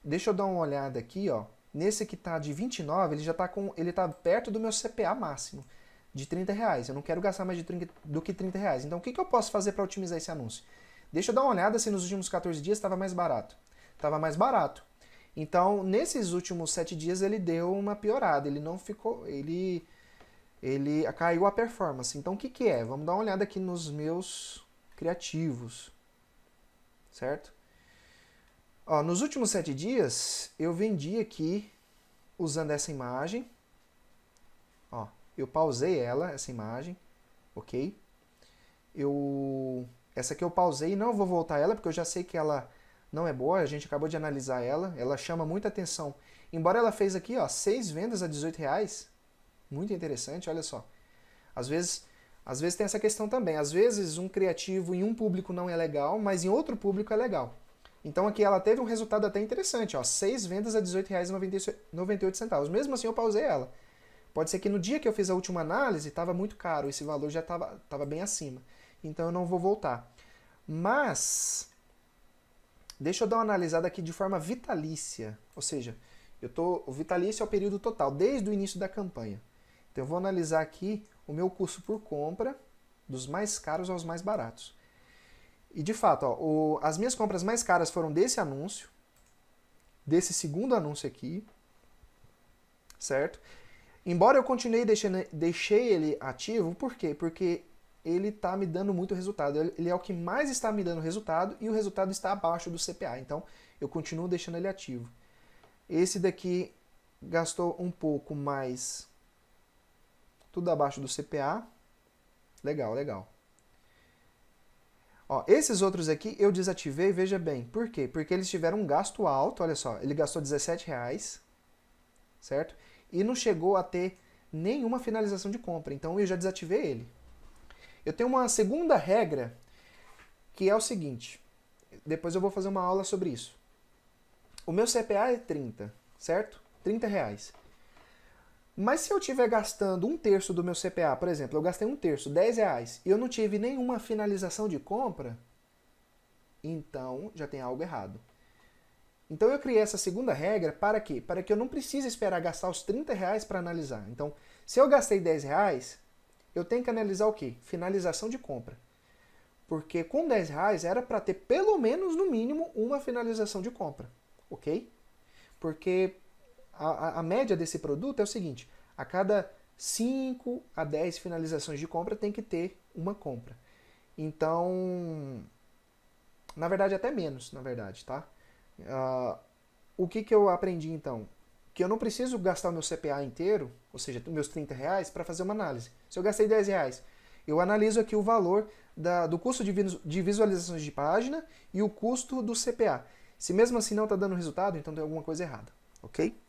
Deixa eu dar uma olhada aqui, ó. Nesse que tá de 29, ele tá perto do meu CPA máximo, de R$30. Eu não quero gastar mais do que R$30. Então o que eu posso fazer para otimizar esse anúncio? Deixa eu dar uma olhada se nos últimos 14 dias estava mais barato. Estava mais barato. Então, nesses últimos 7 dias ele deu uma piorada. Ele não ficou... Ele caiu a performance. Então, o que é? Vamos dar uma olhada aqui nos meus criativos. Certo? Ó, nos últimos 7 dias, eu vendi aqui usando essa imagem. Ó, eu pausei essa imagem. Ok? Essa aqui eu pausei e não vou voltar ela, porque eu já sei que ela não é boa, a gente acabou de analisar ela chama muita atenção. Embora ela fez aqui, ó, 6 vendas a R$18, muito interessante, olha só. Às vezes tem essa questão também, às vezes um criativo em um público não é legal, mas em outro público é legal. Então aqui ela teve um resultado até interessante, ó, 6 vendas a R$18,98, mesmo assim eu pausei ela. Pode ser que no dia que eu fiz a última análise, estava muito caro, esse valor já estava bem acima. Então eu não vou voltar. Mas, deixa eu dar uma analisada aqui de forma vitalícia. Ou seja, o vitalício é o período total, desde o início da campanha. Então eu vou analisar aqui o meu custo por compra, dos mais caros aos mais baratos. E de fato, ó, as minhas compras mais caras foram desse anúncio, desse segundo anúncio aqui, certo? Embora eu continue deixei ele ativo, por quê? Porque ele está me dando muito resultado. Ele é o que mais está me dando resultado e o resultado está abaixo do CPA. Então, eu continuo deixando ele ativo. Esse daqui gastou um pouco mais, tudo abaixo do CPA. Legal, legal. Ó, esses outros aqui eu desativei, veja bem. Por quê? Porque eles tiveram um gasto alto, olha só, ele gastou R$17, certo? E não chegou a ter nenhuma finalização de compra, então eu já desativei ele. Eu tenho uma segunda regra, que é o seguinte, depois eu vou fazer uma aula sobre isso. O meu CPA é 30, certo? R$30. Mas se eu estiver gastando 1/3 do meu CPA, por exemplo, eu gastei 1/3, R$10, e eu não tive nenhuma finalização de compra, então já tem algo errado. Então eu criei essa segunda regra para quê? Para que eu não precise esperar gastar os R$30 para analisar. Então, se eu gastei R$10, eu tenho que analisar o quê? Finalização de compra. Porque com R$10 era para ter pelo menos, no mínimo, uma finalização de compra. Ok? Porque a média desse produto é o seguinte, a cada 5 a 10 finalizações de compra tem que ter uma compra. Então, na verdade até menos, na verdade, tá? O que eu aprendi então? Que eu não preciso gastar o meu CPA inteiro, ou seja, meus R$30, para fazer uma análise. Se eu gastei R$10, eu analiso aqui o valor do custo de visualizações de página e o custo do CPA. Se mesmo assim não está dando resultado, então tem alguma coisa errada, ok?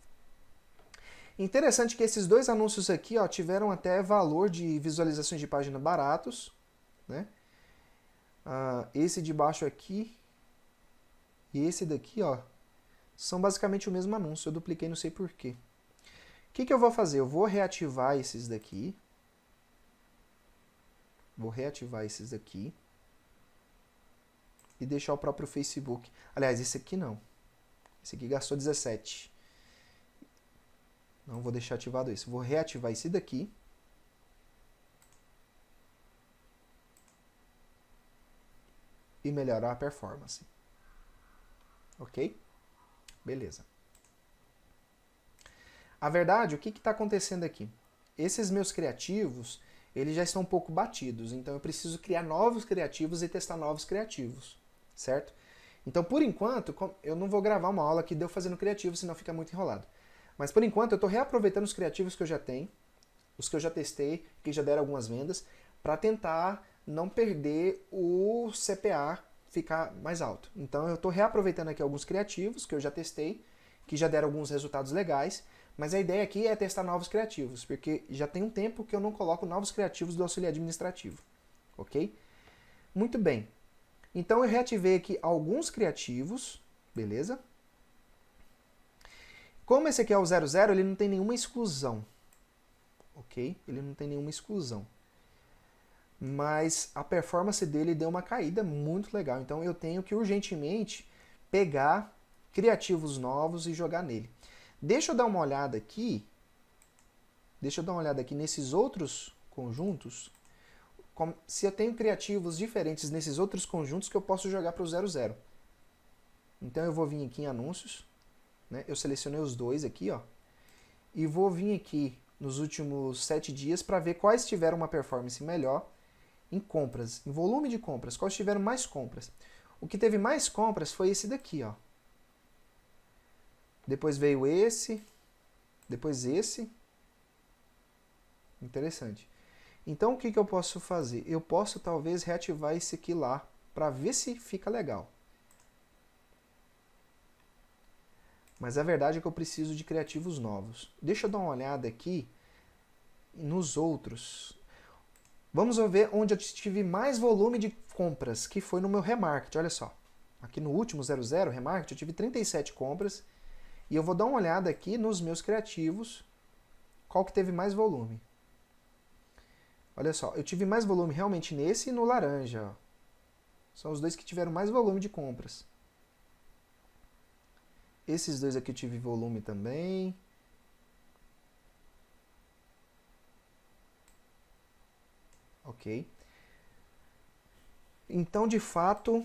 Interessante que esses dois anúncios aqui ó, tiveram até valor de visualizações de página baratos, né? Esse de baixo aqui e esse daqui ó, são basicamente o mesmo anúncio, eu dupliquei, não sei porquê. O que eu vou fazer? Eu vou reativar esses daqui. Vou reativar esses daqui. E deixar o próprio Facebook. Aliás, esse aqui não. Esse aqui gastou 17. Não vou deixar ativado esse. Vou reativar esse daqui. E melhorar a performance. Ok? Beleza. A verdade, o que está acontecendo aqui? Esses meus criativos, eles já estão um pouco batidos. Então eu preciso criar novos criativos e testar novos criativos. Certo? Então, por enquanto, eu não vou gravar uma aula aqui de eu fazendo criativo, senão fica muito enrolado. Mas, por enquanto, eu estou reaproveitando os criativos que eu já tenho, os que eu já testei, que já deram algumas vendas, para tentar não perder o CPA ficar mais alto. Então, eu estou reaproveitando aqui alguns criativos que eu já testei, que já deram alguns resultados legais, mas a ideia aqui é testar novos criativos, porque já tem um tempo que eu não coloco novos criativos do auxiliar administrativo. Ok? Muito bem. Então eu reativei aqui alguns criativos, beleza? Como esse aqui é o 00, ele não tem nenhuma exclusão, ok? Ele não tem nenhuma exclusão. Mas a performance dele deu uma caída muito legal, então eu tenho que urgentemente pegar criativos novos e jogar nele. Deixa eu dar uma olhada aqui, nesses outros conjuntos, se eu tenho criativos diferentes nesses outros conjuntos que eu posso jogar para o 00. Então eu vou vir aqui em anúncios, né? Eu selecionei os dois aqui, ó, e vou vir aqui nos últimos 7 dias para ver quais tiveram uma performance melhor em compras, em volume de compras, quais tiveram mais compras. O que teve mais compras foi esse daqui, ó. Depois veio esse, depois esse. Interessante. Então o que eu posso fazer? Eu posso talvez reativar esse aqui lá, para ver se fica legal. Mas a verdade é que eu preciso de criativos novos. Deixa eu dar uma olhada aqui nos outros. Vamos ver onde eu tive mais volume de compras, que foi no meu remarket. Olha só, aqui no último 00, remarket, eu tive 37 compras. E eu vou dar uma olhada aqui nos meus criativos, qual que teve mais volume. Olha só, eu tive mais volume realmente nesse e no laranja. Ó. São os dois que tiveram mais volume de compras. Esses dois aqui eu tive volume também. Ok. Então, de fato,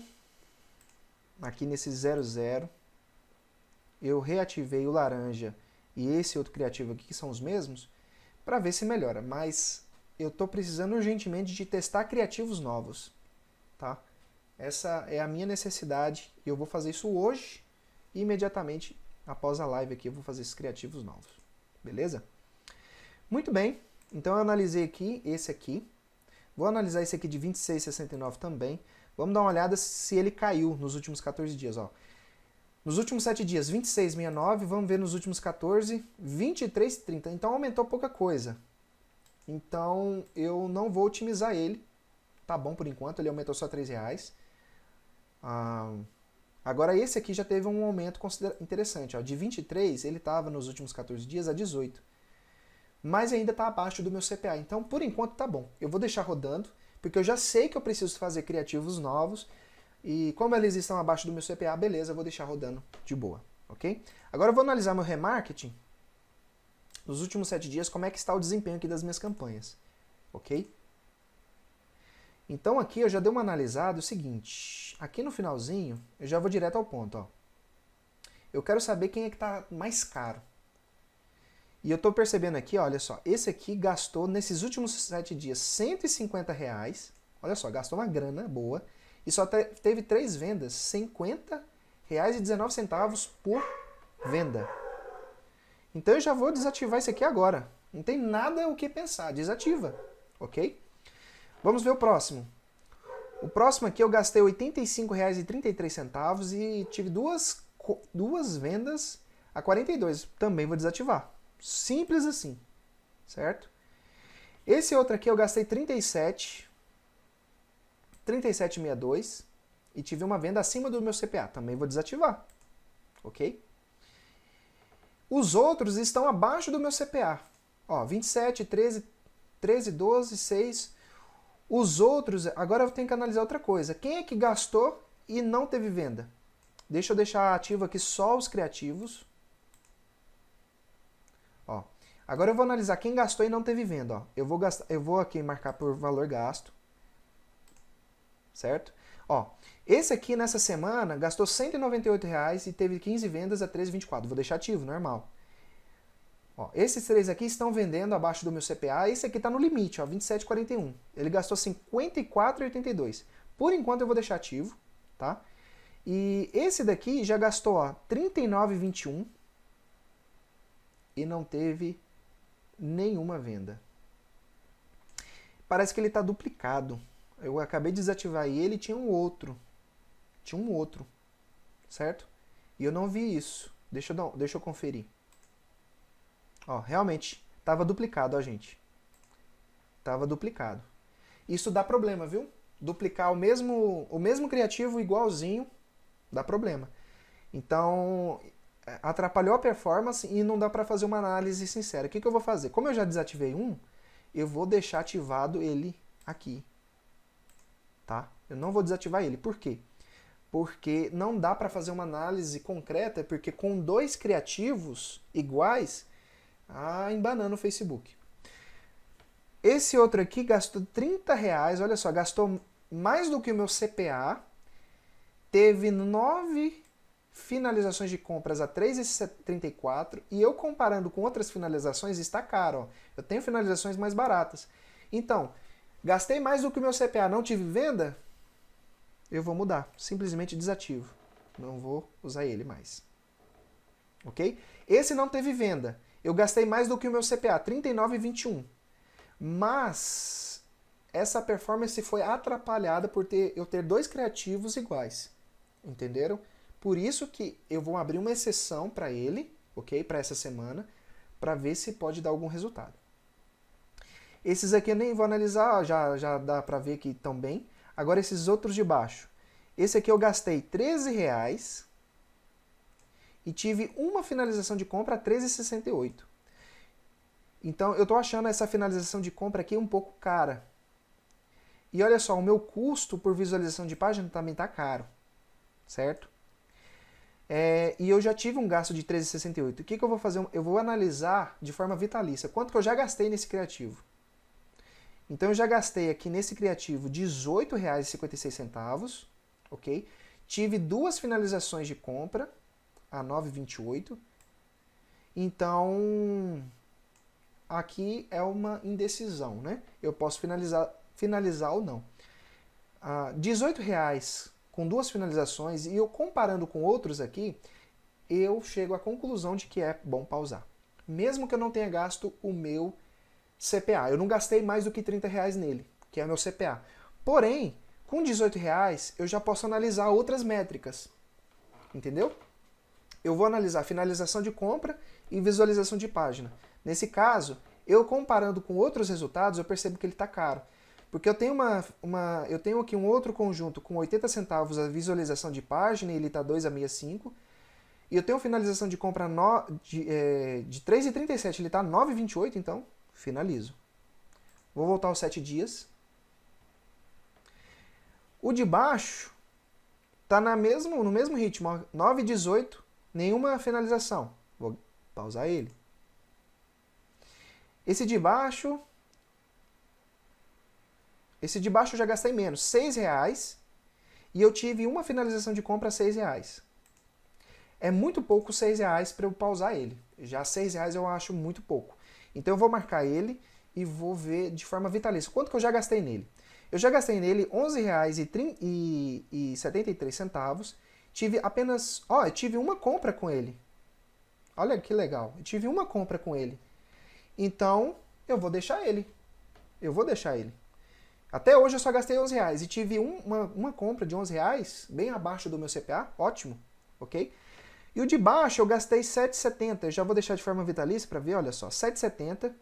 aqui nesse 00, eu reativei o laranja e esse outro criativo aqui, que são os mesmos, para ver se melhora. Mas eu estou precisando urgentemente de testar criativos novos. Tá? Essa é a minha necessidade e eu vou fazer isso hoje e imediatamente após a live aqui eu vou fazer esses criativos novos. Beleza? Muito bem. Então eu analisei aqui esse aqui. Vou analisar esse aqui de 26,69 também. Vamos dar uma olhada se ele caiu nos últimos 14 dias. Ó. Nos últimos 7 dias, 26,69. Vamos ver nos últimos 14, 23,30. Então aumentou pouca coisa. Então eu não vou otimizar ele. Tá bom por enquanto, ele aumentou só R$3. Agora esse aqui já teve um aumento interessante. Ó. De 23, ele estava nos últimos 14 dias a 18. Mas ainda está abaixo do meu CPA. Então, por enquanto, tá bom. Eu vou deixar rodando, porque eu já sei que eu preciso fazer criativos novos. E como eles estão abaixo do meu CPA, beleza, eu vou deixar rodando de boa. Ok? Agora eu vou analisar meu remarketing. Nos últimos 7 dias, como é que está o desempenho aqui das minhas campanhas. Ok? Então aqui eu já dei uma analisada, o seguinte. Aqui no finalzinho, eu já vou direto ao ponto. Ó. Eu quero saber quem é que está mais caro. E eu estou percebendo aqui, olha só, esse aqui gastou nesses últimos 7 dias R$150. Olha só, gastou uma grana boa. E só teve 3 vendas, R$50,19 por venda. Então eu já vou desativar isso aqui agora. Não tem nada o que pensar, desativa, ok? Vamos ver o próximo. O próximo aqui eu gastei R$85,33 e tive duas vendas a 42. Também vou desativar. Simples assim, certo? Esse outro aqui eu gastei 37,62 e tive uma venda acima do meu CPA. Também vou desativar, ok? Os outros estão abaixo do meu CPA. Ó, 27, 13, 12, 6. Os outros, agora eu tenho que analisar outra coisa. Quem é que gastou e não teve venda? Deixa eu deixar ativo aqui só os criativos. Ó, agora eu vou analisar quem gastou e não teve venda. Ó. Eu vou aqui marcar por valor gasto. Certo? Ó, esse aqui nessa semana gastou R$198 e teve 15 vendas a R$13,24. Vou deixar ativo, normal. Ó, esses 3 aqui estão vendendo abaixo do meu CPA. Esse aqui está no limite, ó, 27,41. Ele gastou 54,82. Por enquanto eu vou deixar ativo, tá? E esse daqui já gastou, ó, 39,21 e não teve nenhuma venda. Parece que ele está duplicado. Eu acabei de desativar ele e tinha um outro. Tinha um outro, certo? E eu não vi isso. Deixa eu conferir. Ó, realmente, estava duplicado, ó, gente. Estava duplicado. Isso dá problema, viu? Duplicar o mesmo criativo igualzinho, dá problema. Então, atrapalhou a performance e não dá para fazer uma análise sincera. O que eu vou fazer? Como eu já desativei um, eu vou deixar ativado ele aqui. Tá? Eu não vou desativar ele. Por quê? Porque não dá para fazer uma análise concreta, porque com 2 criativos iguais, embanando o Facebook. Esse outro aqui gastou R$30, olha só, gastou mais do que o meu CPA, teve 9 finalizações de compras a R$3,34 e eu comparando com outras finalizações está caro. Ó. Eu tenho finalizações mais baratas. Então, gastei mais do que o meu CPA, não tive venda? Eu vou mudar, simplesmente desativo. Não vou usar ele mais. Ok? Esse não teve venda. Eu gastei mais do que o meu CPA, R$39,21. Mas essa performance foi atrapalhada por eu ter 2 criativos iguais. Entenderam? Por isso que eu vou abrir uma exceção para ele, ok? Para essa semana, para ver se pode dar algum resultado. Esses aqui eu nem vou analisar, já dá para ver que estão bem. Agora esses outros de baixo. Esse aqui eu gastei R$13 e tive uma finalização de compra a R$13,68. Então eu estou achando essa finalização de compra aqui um pouco cara. E olha só, o meu custo por visualização de página também está caro. Certo? E eu já tive um gasto de R$13,68. O que eu vou fazer? Eu vou analisar de forma vitalícia. Quanto que eu já gastei nesse criativo? Então eu já gastei aqui nesse criativo R$18,56. Ok? Tive 2 finalizações de compra a R$9,28. Então, aqui é uma indecisão, né? Eu posso finalizar ou não. R$18 com 2 finalizações, e eu comparando com outros aqui, eu chego à conclusão de que é bom pausar. Mesmo que eu não tenha gasto o meu CPA. Eu não gastei mais do que R$30 nele, que é o meu CPA. Porém, com R$18 eu já posso analisar outras métricas. Entendeu? Eu vou analisar finalização de compra e visualização de página. Nesse caso, eu comparando com outros resultados, eu percebo que ele está caro. Porque eu tenho, eu tenho aqui um outro conjunto com 80 centavos a visualização de página, e ele está 2,65. E eu tenho finalização de compra de R$3,37, ele está 9,28, então finalizo. Vou voltar aos 7 dias. O de baixo está no mesmo ritmo, 9,18, nenhuma finalização. Vou pausar ele. Esse de baixo eu já gastei menos, R$6, e eu tive uma finalização de compra a R$6. É muito pouco R$6 para eu pausar ele. Já R$6 eu acho muito pouco. Então eu vou marcar ele e vou ver de forma vitalícia. Quanto que eu já gastei nele? Eu já gastei nele R$11,73. Tive apenas... eu tive uma compra com ele. Olha que legal. Eu tive uma compra com ele. Então, eu vou deixar ele. Até hoje eu só gastei R$11 e tive uma compra de R$11, bem abaixo do meu CPA. Ótimo, ok? E o de baixo eu gastei R$7,70. Eu já vou deixar de forma vitalícia para ver, olha só. R$7,70.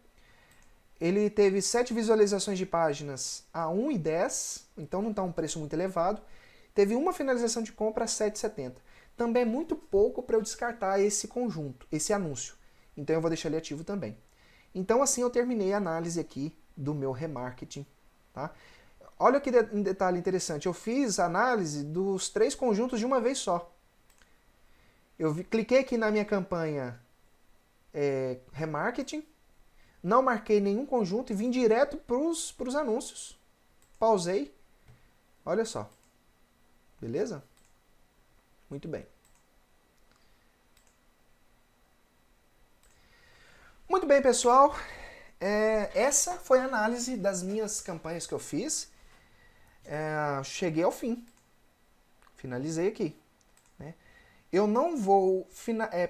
Ele teve 7 visualizações de páginas a R$1,10, então não está um preço muito elevado. Teve uma finalização de compra a R$7,70. Também é muito pouco para eu descartar esse conjunto, esse anúncio. Então eu vou deixar ele ativo também. Então assim eu terminei a análise aqui do meu remarketing. Tá? Olha que detalhe interessante, eu fiz a análise dos 3 conjuntos de uma vez só. Cliquei aqui na minha campanha remarketing, não marquei nenhum conjunto e vim direto para os anúncios. Pausei, olha só. Beleza? Muito bem. Muito bem, pessoal. Essa foi a análise das minhas campanhas que eu fiz. Cheguei ao fim. Finalizei aqui. Né? Eu não vou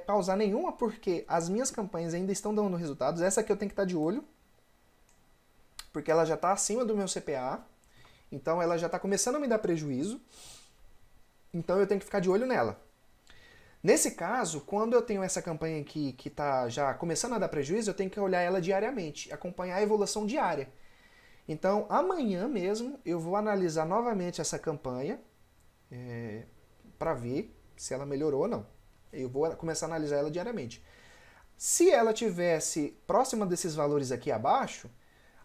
pausar nenhuma porque as minhas campanhas ainda estão dando resultados. Essa aqui eu tenho que estar de olho. Porque ela já está acima do meu CPA. Então ela já está começando a me dar prejuízo. Então eu tenho que ficar de olho nela. Nesse caso, quando eu tenho essa campanha aqui que está já começando a dar prejuízo, eu tenho que olhar ela diariamente, acompanhar a evolução diária. Então, amanhã mesmo, eu vou analisar novamente essa campanha para ver se ela melhorou ou não. Eu vou começar a analisar ela diariamente. Se ela tivesse próxima desses valores aqui abaixo,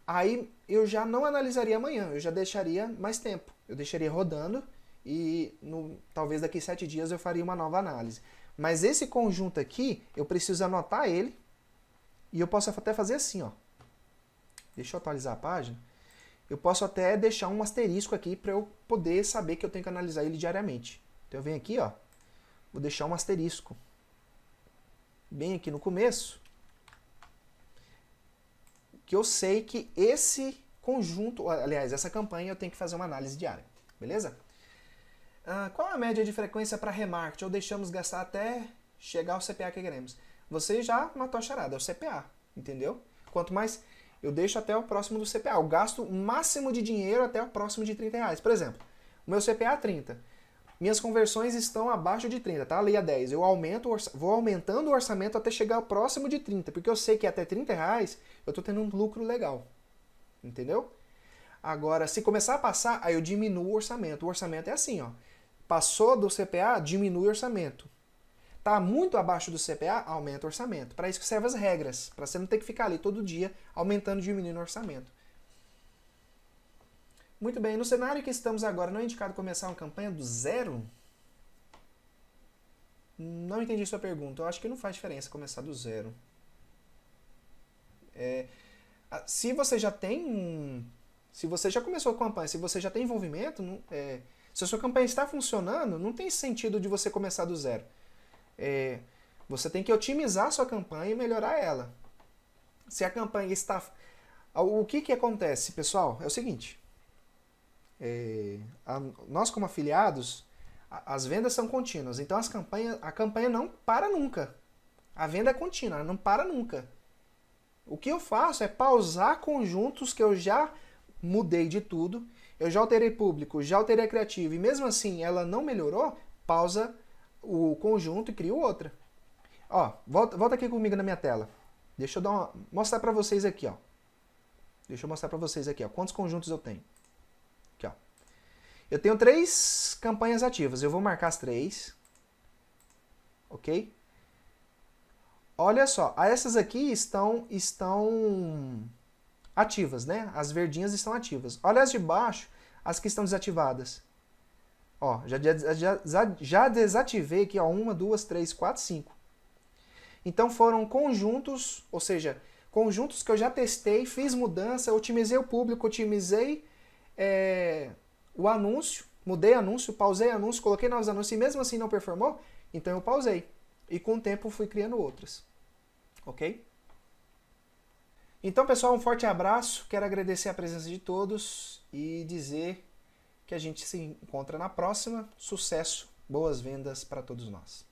aí eu já não analisaria amanhã, eu já deixaria mais tempo. Eu deixaria rodando e talvez daqui 7 dias eu faria uma nova análise. Mas esse conjunto aqui, eu preciso anotar ele e eu posso até fazer assim, ó. Deixa eu atualizar a página. Eu posso até deixar um asterisco aqui para eu poder saber que eu tenho que analisar ele diariamente. Então eu venho aqui, ó, vou deixar um asterisco bem aqui no começo, que eu sei que esse conjunto, aliás, essa campanha eu tenho que fazer uma análise diária, beleza? Qual a média de frequência para remarketing? Ou deixamos gastar até chegar ao CPA que queremos? Você já matou a charada, é o CPA, entendeu? Quanto mais eu deixo até o próximo do CPA, eu gasto o máximo de dinheiro até o próximo de R$30. Por exemplo, o meu CPA é 30. Minhas conversões estão abaixo de 30, tá? Ali a 10. Eu vou aumentando o orçamento até chegar ao próximo de 30, porque eu sei que até R$30 eu estou tendo um lucro legal, entendeu? Agora, se começar a passar, aí eu diminuo o orçamento. O orçamento é assim, ó. Passou do CPA, diminui o orçamento. Tá muito abaixo do CPA, aumenta o orçamento. Para isso que servem as regras, para você não ter que ficar ali todo dia aumentando e diminuindo o orçamento. Muito bem, no cenário que estamos agora, não é indicado começar uma campanha do zero? Não entendi sua pergunta. Eu acho que não faz diferença começar do zero. Se você já tem se você já começou a campanha, se você já tem envolvimento, se a sua campanha está funcionando, não tem sentido de você começar do zero. Você tem que otimizar a sua campanha e melhorar ela. Se a campanha está... O que acontece, pessoal? É o seguinte. Nós como afiliados, As vendas são contínuas, então a campanha não para nunca. A venda é contínua, ela não para nunca. O que eu faço é pausar conjuntos que eu já mudei de tudo, eu já alterei público, já alterei criativo, e mesmo assim ela não melhorou, pausa o conjunto e crio outra. Ó, volta aqui comigo na minha tela. Deixa eu mostrar para vocês aqui, ó. Deixa eu mostrar para vocês aqui, ó, quantos conjuntos eu tenho. Aqui, ó. Eu tenho 3 campanhas ativas. Eu vou marcar as 3. Ok? Olha só, essas aqui estão ativas, né? As verdinhas estão ativas. Olha as de baixo, as que estão desativadas. Ó, já desativei aqui, ó, 1, 2, 3, 4, 5. Então foram conjuntos, ou seja, conjuntos que eu já testei, fiz mudança, otimizei o público, otimizei o anúncio, mudei anúncio, pausei anúncio, coloquei novos anúncios e mesmo assim não performou, então eu pausei. E com o tempo fui criando outras. Ok? Então, pessoal, um forte abraço. Quero agradecer a presença de todos e dizer que a gente se encontra na próxima. Sucesso, boas vendas para todos nós.